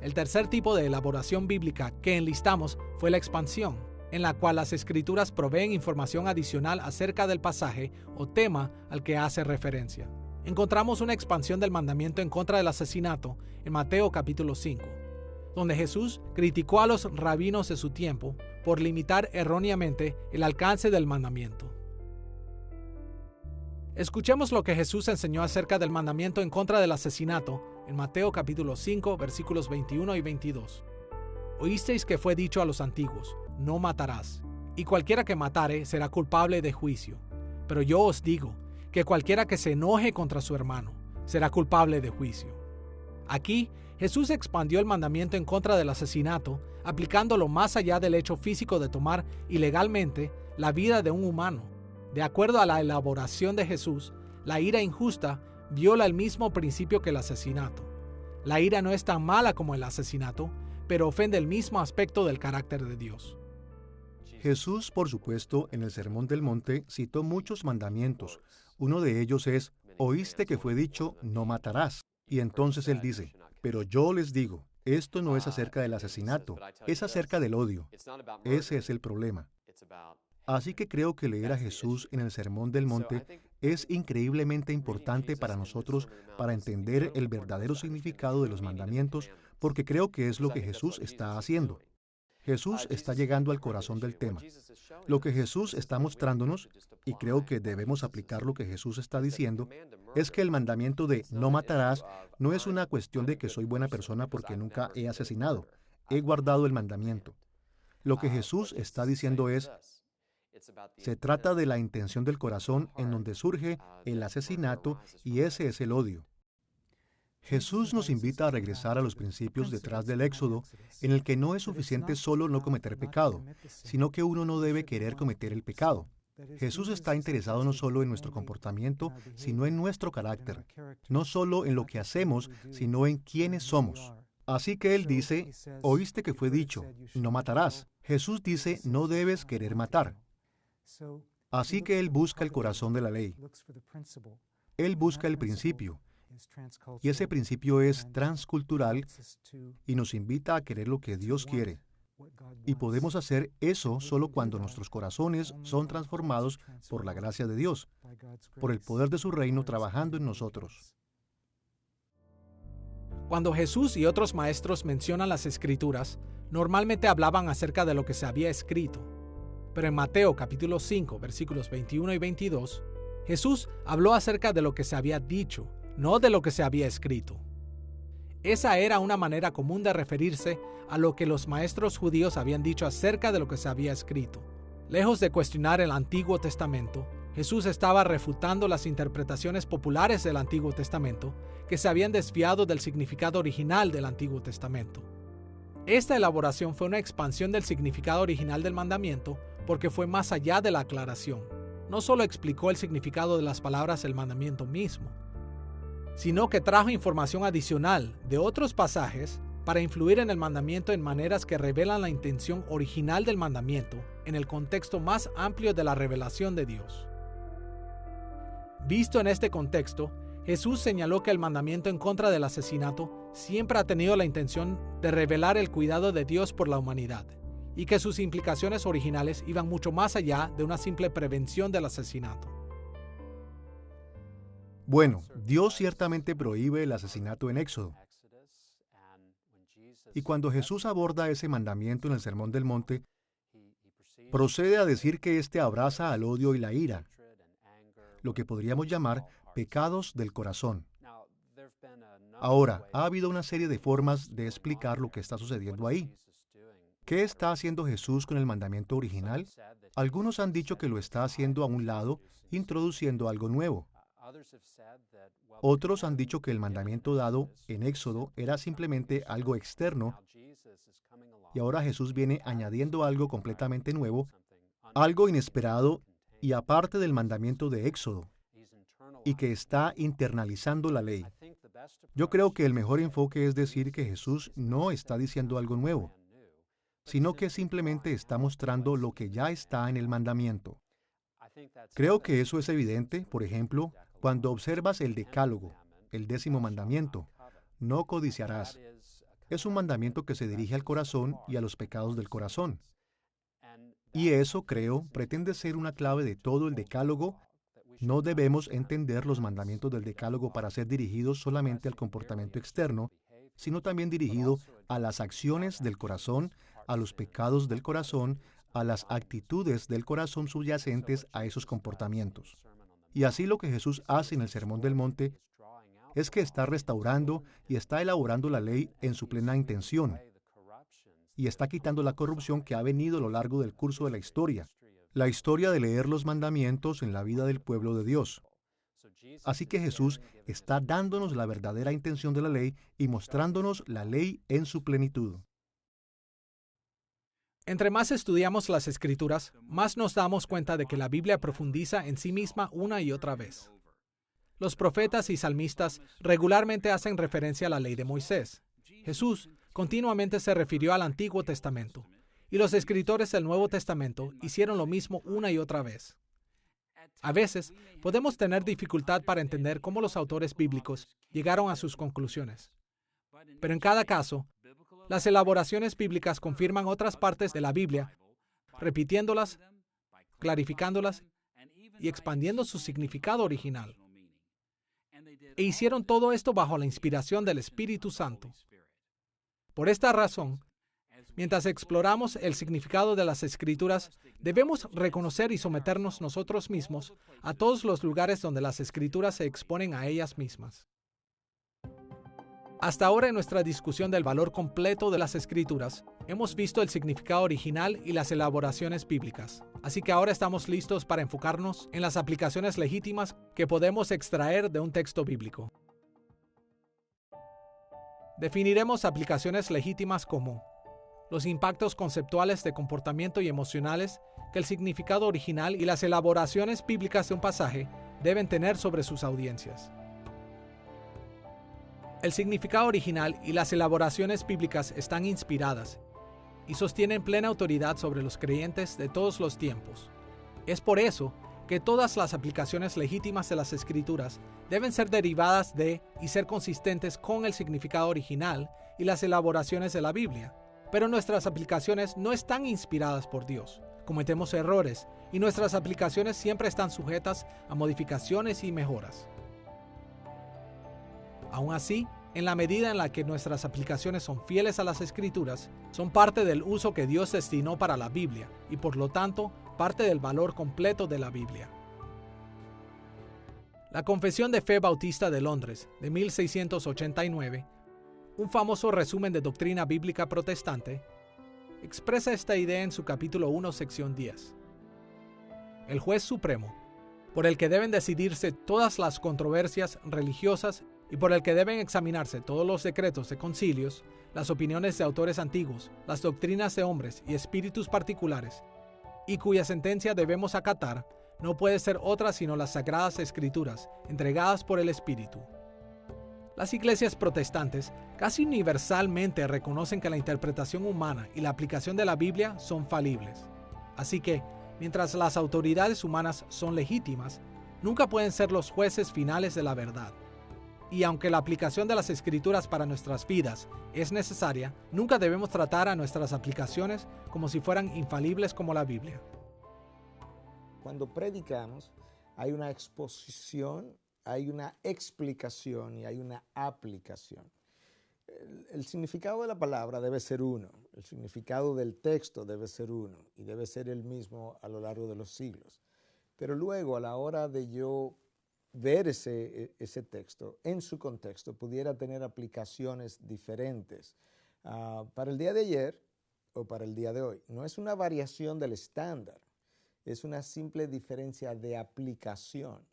El tercer tipo de elaboración bíblica que enlistamos fue la expansión, en la cual las Escrituras proveen información adicional acerca del pasaje o tema al que hace referencia. Encontramos una expansión del mandamiento en contra del asesinato en Mateo capítulo 5, donde Jesús criticó a los rabinos de su tiempo por limitar erróneamente el alcance del mandamiento. Escuchemos lo que Jesús enseñó acerca del mandamiento en contra del asesinato en Mateo capítulo 5, versículos 21 y 22. Oísteis que fue dicho a los antiguos, no matarás, y cualquiera que matare será culpable de juicio. Pero yo os digo que cualquiera que se enoje contra su hermano será culpable de juicio. Aquí, Jesús expandió el mandamiento en contra del asesinato, aplicándolo más allá del hecho físico de tomar ilegalmente la vida de un humano. De acuerdo a la elaboración de Jesús, la ira injusta viola el mismo principio que el asesinato. La ira no es tan mala como el asesinato, pero ofende el mismo aspecto del carácter de Dios. Jesús, por supuesto, en el Sermón del Monte citó muchos mandamientos. Uno de ellos es, oíste que fue dicho, no matarás. Y entonces él dice, pero yo les digo, esto no es acerca del asesinato, es acerca del odio. Ese es el problema. Así que creo que leer a Jesús en el Sermón del Monte es increíblemente importante para nosotros para entender el verdadero significado de los mandamientos, porque creo que es lo que Jesús está haciendo. Jesús está llegando al corazón del tema. Lo que Jesús está mostrándonos, y creo que debemos aplicar lo que Jesús está diciendo, es que el mandamiento de no matarás no es una cuestión de que soy buena persona porque nunca he asesinado. He guardado el mandamiento. Lo que Jesús está diciendo es, se trata de la intención del corazón en donde surge el asesinato y ese es el odio. Jesús nos invita a regresar a los principios detrás del Éxodo, en el que no es suficiente solo no cometer pecado, sino que uno no debe querer cometer el pecado. Jesús está interesado no solo en nuestro comportamiento, sino en nuestro carácter, no solo en lo que hacemos, sino en quiénes somos. Así que Él dice, oíste que fue dicho, no matarás. Jesús dice, no debes querer matar. Así que Él busca el corazón de la ley. Él busca el principio. Y ese principio es transcultural y nos invita a querer lo que Dios quiere. Y podemos hacer eso solo cuando nuestros corazones son transformados por la gracia de Dios, por el poder de su reino trabajando en nosotros. Cuando Jesús y otros maestros mencionan las Escrituras, normalmente hablaban acerca de lo que se había escrito. Pero en Mateo capítulo 5, versículos 21 y 22, Jesús habló acerca de lo que se había dicho, no de lo que se había escrito. Esa era una manera común de referirse a lo que los maestros judíos habían dicho acerca de lo que se había escrito. Lejos de cuestionar el Antiguo Testamento, Jesús estaba refutando las interpretaciones populares del Antiguo Testamento que se habían desviado del significado original del Antiguo Testamento. Esta elaboración fue una expansión del significado original del mandamiento porque fue más allá de la aclaración. No solo explicó el significado de las palabras del mandamiento mismo, sino que trajo información adicional de otros pasajes para influir en el mandamiento en maneras que revelan la intención original del mandamiento en el contexto más amplio de la revelación de Dios. Visto en este contexto, Jesús señaló que el mandamiento en contra del asesinato siempre ha tenido la intención de revelar el cuidado de Dios por la humanidad, y que sus implicaciones originales iban mucho más allá de una simple prevención del asesinato. Bueno, Dios ciertamente prohíbe el asesinato en Éxodo. Y cuando Jesús aborda ese mandamiento en el Sermón del Monte, procede a decir que éste abraza al odio y la ira, lo que podríamos llamar pecados del corazón. Ahora, ha habido una serie de formas de explicar lo que está sucediendo ahí. ¿Qué está haciendo Jesús con el mandamiento original? Algunos han dicho que lo está haciendo a un lado, introduciendo algo nuevo. Otros han dicho que el mandamiento dado en Éxodo era simplemente algo externo, y ahora Jesús viene añadiendo algo completamente nuevo, algo inesperado y aparte del mandamiento de Éxodo, y que está internalizando la ley. Yo creo que el mejor enfoque es decir que Jesús no está diciendo algo nuevo, sino que simplemente está mostrando lo que ya está en el mandamiento. Creo que eso es evidente, por ejemplo, cuando observas el Decálogo, el 10º mandamiento, no codiciarás. Es un mandamiento que se dirige al corazón y a los pecados del corazón. Y eso, creo, pretende ser una clave de todo el Decálogo. No debemos entender los mandamientos del Decálogo para ser dirigidos solamente al comportamiento externo, sino también dirigido a las acciones del corazón, a los pecados del corazón, a las actitudes del corazón subyacentes a esos comportamientos. Y así lo que Jesús hace en el Sermón del Monte es que está restaurando y está elaborando la ley en su plena intención, y está quitando la corrupción que ha venido a lo largo del curso de la historia de leer los mandamientos en la vida del pueblo de Dios. Así que Jesús está dándonos la verdadera intención de la ley y mostrándonos la ley en su plenitud. Entre más estudiamos las Escrituras, más nos damos cuenta de que la Biblia profundiza en sí misma una y otra vez. Los profetas y salmistas regularmente hacen referencia a la ley de Moisés. Jesús continuamente se refirió al Antiguo Testamento, y los escritores del Nuevo Testamento hicieron lo mismo una y otra vez. A veces, podemos tener dificultad para entender cómo los autores bíblicos llegaron a sus conclusiones. Pero en cada caso, las elaboraciones bíblicas confirman otras partes de la Biblia, repitiéndolas, clarificándolas y expandiendo su significado original. E hicieron todo esto bajo la inspiración del Espíritu Santo. Por esta razón, mientras exploramos el significado de las Escrituras, debemos reconocer y someternos nosotros mismos a todos los lugares donde las Escrituras se exponen a ellas mismas. Hasta ahora en nuestra discusión del valor completo de las Escrituras, hemos visto el significado original y las elaboraciones bíblicas. Así que ahora estamos listos para enfocarnos en las aplicaciones legítimas que podemos extraer de un texto bíblico. Definiremos aplicaciones legítimas como los impactos conceptuales de comportamiento y emocionales que el significado original y las elaboraciones bíblicas de un pasaje deben tener sobre sus audiencias. El significado original y las elaboraciones bíblicas están inspiradas y sostienen plena autoridad sobre los creyentes de todos los tiempos. Es por eso que todas las aplicaciones legítimas de las Escrituras deben ser derivadas de y ser consistentes con el significado original y las elaboraciones de la Biblia. Pero nuestras aplicaciones no están inspiradas por Dios. Cometemos errores y nuestras aplicaciones siempre están sujetas a modificaciones y mejoras. Aún así, en la medida en la que nuestras aplicaciones son fieles a las Escrituras, son parte del uso que Dios destinó para la Biblia y por lo tanto parte del valor completo de la Biblia. La Confesión de Fe Bautista de Londres, de 1689, un famoso resumen de doctrina bíblica protestante, expresa esta idea en su capítulo 1, sección 10. El juez supremo, por el que deben decidirse todas las controversias religiosas y por el que deben examinarse todos los decretos de concilios, las opiniones de autores antiguos, las doctrinas de hombres y espíritus particulares, y cuya sentencia debemos acatar, no puede ser otra sino las Sagradas Escrituras, entregadas por el Espíritu. Las iglesias protestantes casi universalmente reconocen que la interpretación humana y la aplicación de la Biblia son falibles. Así que, mientras las autoridades humanas son legítimas, nunca pueden ser los jueces finales de la verdad. Y aunque la aplicación de las Escrituras para nuestras vidas es necesaria, nunca debemos tratar a nuestras aplicaciones como si fueran infalibles como la Biblia. Cuando predicamos, hay una exposición, hay una explicación y hay una aplicación. El significado de la palabra debe ser uno, el significado del texto debe ser uno y debe ser el mismo a lo largo de los siglos. Pero luego, a la hora de yo ver ese texto en su contexto, pudiera tener aplicaciones diferentes para el día de ayer o para el día de hoy. No es una variación del estándar. Es una simple diferencia de aplicación.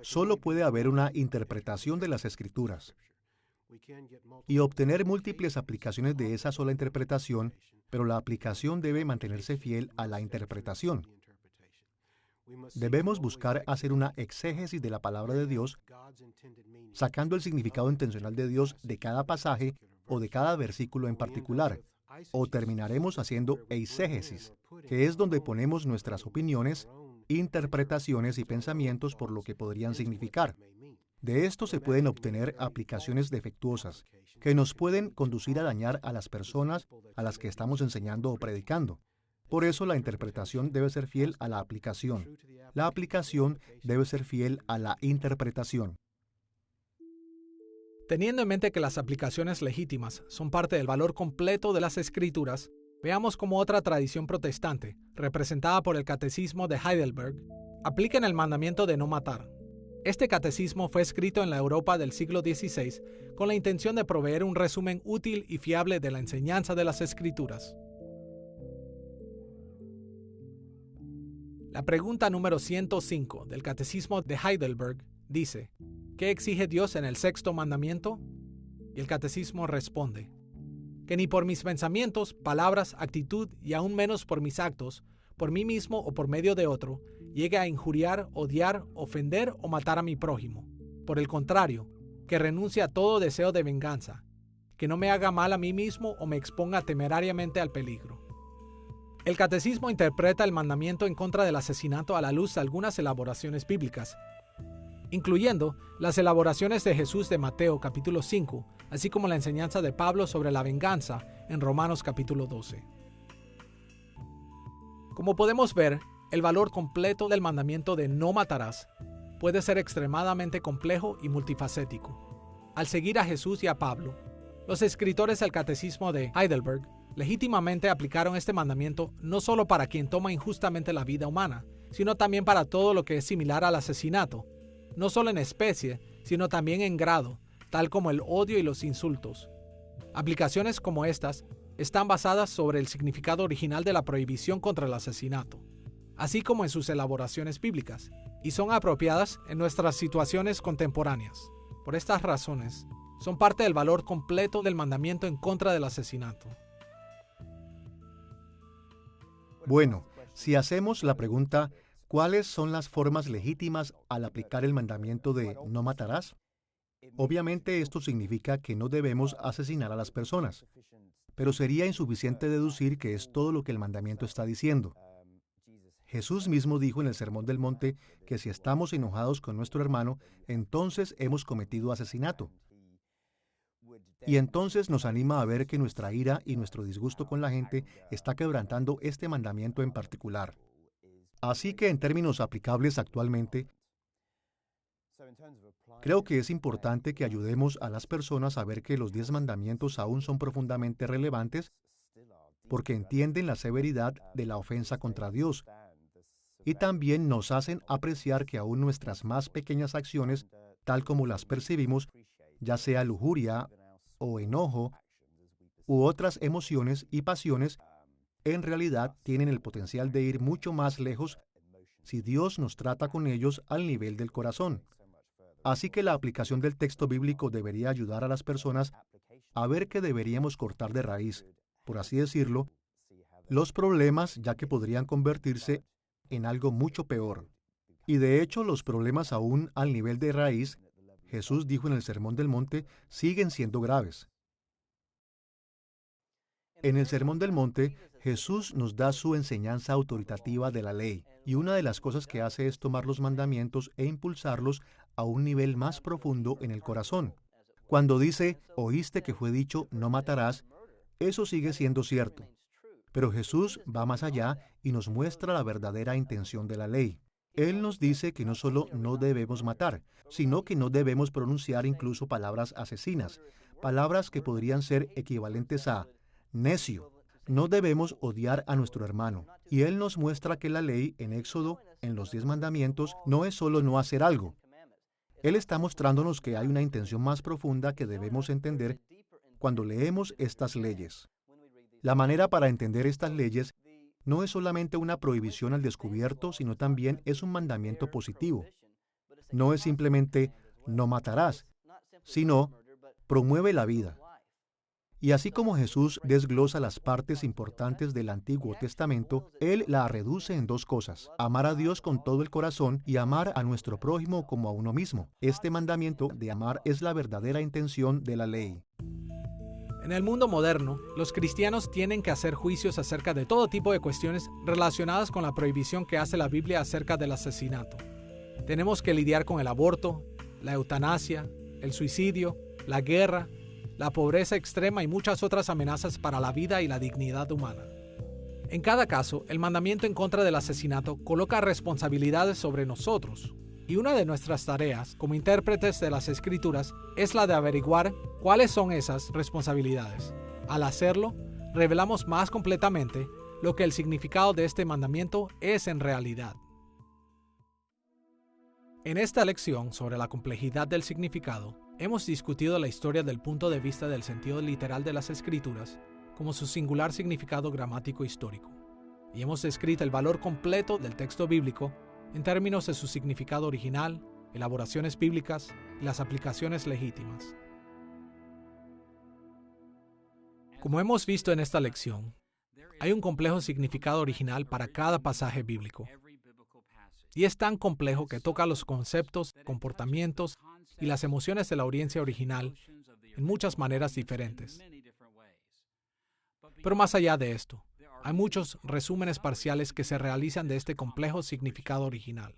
Solo puede haber una interpretación de las Escrituras y obtener múltiples aplicaciones de esa sola interpretación, pero la aplicación debe mantenerse fiel a la interpretación. Debemos buscar hacer una exégesis de la palabra de Dios, sacando el significado intencional de Dios de cada pasaje o de cada versículo en particular, o terminaremos haciendo eisegesis, que es donde ponemos nuestras opiniones, interpretaciones y pensamientos por lo que podrían significar. De esto se pueden obtener aplicaciones defectuosas, que nos pueden conducir a dañar a las personas a las que estamos enseñando o predicando. Por eso la interpretación debe ser fiel a la aplicación. La aplicación debe ser fiel a la interpretación. Teniendo en mente que las aplicaciones legítimas son parte del valor completo de las Escrituras, veamos cómo otra tradición protestante, representada por el Catecismo de Heidelberg, aplica en el mandamiento de no matar. Este catecismo fue escrito en la Europa del siglo XVI con la intención de proveer un resumen útil y fiable de la enseñanza de las Escrituras. La pregunta número 105 del Catecismo de Heidelberg dice: ¿qué exige Dios en el sexto mandamiento? Y el Catecismo responde: que ni por mis pensamientos, palabras, actitud y aún menos por mis actos, por mí mismo o por medio de otro, llegue a injuriar, odiar, ofender o matar a mi prójimo. Por el contrario, que renuncie a todo deseo de venganza, que no me haga mal a mí mismo o me exponga temerariamente al peligro. El Catecismo interpreta el mandamiento en contra del asesinato a la luz de algunas elaboraciones bíblicas, incluyendo las elaboraciones de Jesús de Mateo capítulo 5, así como la enseñanza de Pablo sobre la venganza en Romanos capítulo 12. Como podemos ver, el valor completo del mandamiento de no matarás puede ser extremadamente complejo y multifacético. Al seguir a Jesús y a Pablo, los escritores del Catecismo de Heidelberg legítimamente aplicaron este mandamiento no solo para quien toma injustamente la vida humana, sino también para todo lo que es similar al asesinato, no solo en especie, sino también en grado, tal como el odio y los insultos. Aplicaciones como estas están basadas sobre el significado original de la prohibición contra el asesinato, así como en sus elaboraciones bíblicas, y son apropiadas en nuestras situaciones contemporáneas. Por estas razones, son parte del valor completo del mandamiento en contra del asesinato. Bueno, si hacemos la pregunta, ¿cuáles son las formas legítimas al aplicar el mandamiento de no matarás? Obviamente esto significa que no debemos asesinar a las personas, pero sería insuficiente deducir que es todo lo que el mandamiento está diciendo. Jesús mismo dijo en el Sermón del Monte que si estamos enojados con nuestro hermano, entonces hemos cometido asesinato. Y entonces nos anima a ver que nuestra ira y nuestro disgusto con la gente está quebrantando este mandamiento en particular. Así que en términos aplicables actualmente, creo que es importante que ayudemos a las personas a ver que los 10 mandamientos aún son profundamente relevantes porque entienden la severidad de la ofensa contra Dios, y también nos hacen apreciar que aún nuestras más pequeñas acciones, tal como las percibimos, ya sea lujuria o enojo u otras emociones y pasiones, en realidad tienen el potencial de ir mucho más lejos si Dios nos trata con ellos al nivel del corazón. Así que la aplicación del texto bíblico debería ayudar a las personas a ver que deberíamos cortar de raíz, por así decirlo, los problemas, ya que podrían convertirse en algo mucho peor. Y de hecho, los problemas aún al nivel de raíz, Jesús dijo en el Sermón del Monte, siguen siendo graves. En el Sermón del Monte, Jesús nos da su enseñanza autoritativa de la ley, y una de las cosas que hace es tomar los mandamientos e impulsarlos a un nivel más profundo en el corazón. Cuando dice, oíste que fue dicho, no matarás, eso sigue siendo cierto. Pero Jesús va más allá y nos muestra la verdadera intención de la ley. Él nos dice que no solo no debemos matar, sino que no debemos pronunciar incluso palabras asesinas, palabras que podrían ser equivalentes a necio. No debemos odiar a nuestro hermano. Y Él nos muestra que la ley en Éxodo, en los 10 mandamientos, no es solo no hacer algo. Él está mostrándonos que hay una intención más profunda que debemos entender cuando leemos estas leyes. La manera para entender estas leyes no es solamente una prohibición al descubierto, sino también es un mandamiento positivo. No es simplemente no matarás, sino promueve la vida. Y así como Jesús desglosa las partes importantes del Antiguo Testamento, Él la reduce en 2 cosas: amar a Dios con todo el corazón y amar a nuestro prójimo como a uno mismo. Este mandamiento de amar es la verdadera intención de la ley. En el mundo moderno, los cristianos tienen que hacer juicios acerca de todo tipo de cuestiones relacionadas con la prohibición que hace la Biblia acerca del asesinato. Tenemos que lidiar con el aborto, la eutanasia, el suicidio, la guerra, la pobreza extrema y muchas otras amenazas para la vida y la dignidad humana. En cada caso, el mandamiento en contra del asesinato coloca responsabilidades sobre nosotros, y una de nuestras tareas como intérpretes de las Escrituras es la de averiguar cuáles son esas responsabilidades. Al hacerlo, revelamos más completamente lo que el significado de este mandamiento es en realidad. En esta lección sobre la complejidad del significado, hemos discutido la historia del punto de vista del sentido literal de las Escrituras como su singular significado gramático histórico, y hemos descrito el valor completo del texto bíblico en términos de su significado original, elaboraciones bíblicas y las aplicaciones legítimas. Como hemos visto en esta lección, hay un complejo significado original para cada pasaje bíblico. Y es tan complejo que toca los conceptos, comportamientos y las emociones de la audiencia original en muchas maneras diferentes. Pero más allá de esto, hay muchos resúmenes parciales que se realizan de este complejo significado original.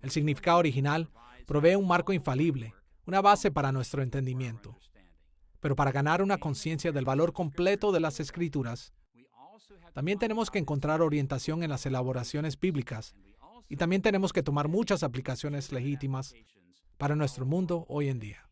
El significado original provee un marco infalible, una base para nuestro entendimiento. Pero para ganar una conciencia del valor completo de las Escrituras, también tenemos que encontrar orientación en las elaboraciones bíblicas y también tenemos que tomar muchas aplicaciones legítimas para nuestro mundo hoy en día.